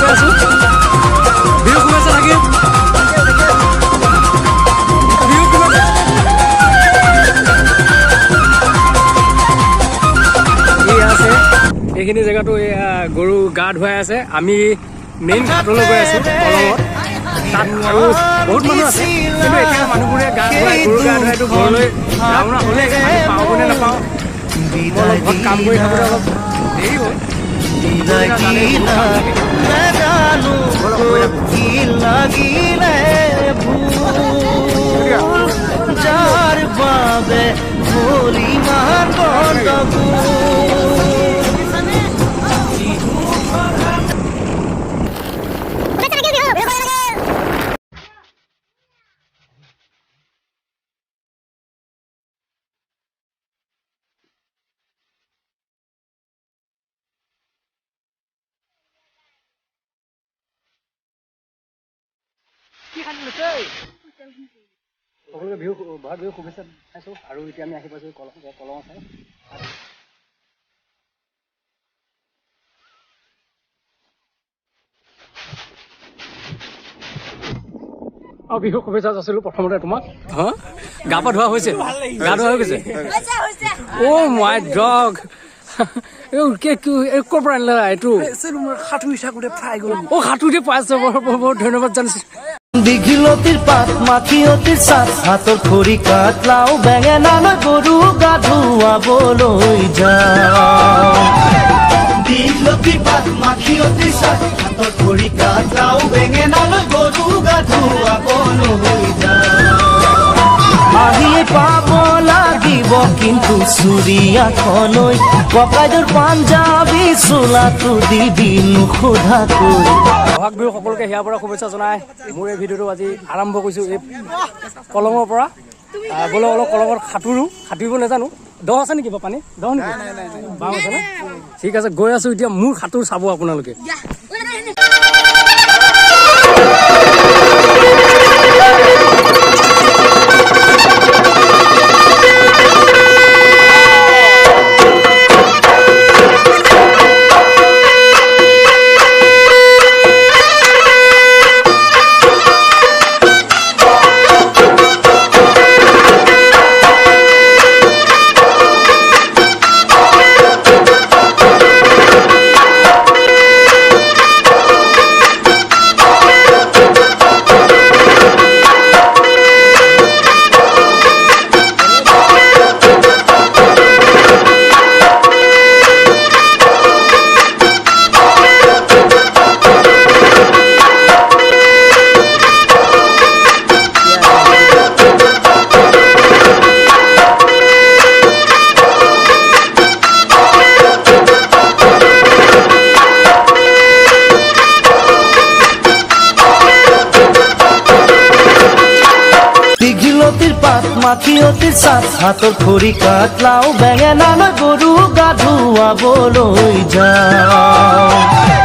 গৈ আছোঁ বিহু শুভেচ্ছা থাকিল এইখিনি জেগাটো গৰু গা ধুৱাই আছে আমি মেইন ঘাটলৈ গৈ আছোঁ কলঙত তাত আৰু বহুত মানুহ আছে কিন্তু এতিয়া মানুহবোৰে গা ধুৱাই গৰু গা ধুৱাইটো ঘৰলৈ ৰাওনা হ'লে পাওঁ নে নাপাওঁ অলপ ঘৰত কাম কৰি থাকোঁতে অলপ দেৰি হ'ল সকলোকে বিহু বহাগ বিহু শুভেচ্ছা পাইছোঁ আৰু এতিয়া আমি আহি পাইছোঁ কলং চাই আৰু বিহু শুভেচ্ছা আছিলোঁ প্ৰথমতে তোমাক হা গা পা ধোৱা হৈছে গা ধোৱা হৈ গৈছে অ' মাই ডগ ক'ৰ পৰা আনিলা এইটো সাঁতুৰি থাকোঁতে পাই গ'ল অ' সাঁতুৰিতে পাইছে বহুত ধন্যবাদ জানিছোঁ দীঘলতিৰ পাত মাখিয়তিৰ চাত হাতৰ খৰি কাঠ লাও বেঙেনা লৈ গৰু গা ধুৱাবলৈ যাওঁ দীঘলতিৰ পাত মাখিয়তিৰ চাত হাতৰ খৰি কাঠ লাও বেঙেনা লৈ গৰু গা ধুৱাবলৈ যাওঁ আহিয়ে পাব লাগিব কিন্তু চুৰিয়াখনৈ ককাইদেউৰ পাঞ্জাবী চোলাটো দিবি নোসোধাকৈ বহাগ বিহু সকলোকে হিয়াৰ পৰা শুভেচ্ছা জনাই মোৰ এই ভিডিঅ'টো আজি আৰম্ভ কৰিছোঁ এই কলঙৰ পৰা বোলে অলপ কলঙত সাঁতুৰিব নাজানো দ আছে নেকি বাৰু পানী দ নেকি বাম আছে ন ঠিক আছে গৈ আছোঁ এতিয়া মোৰ সাঁতোৰ চাব আপোনালোকে মাখিয়তিৰ চাত হাতৰ খৰি কাঠ লাও বেঙেনা লৈ গৰু গা ধুৱাবলৈ যাওঁ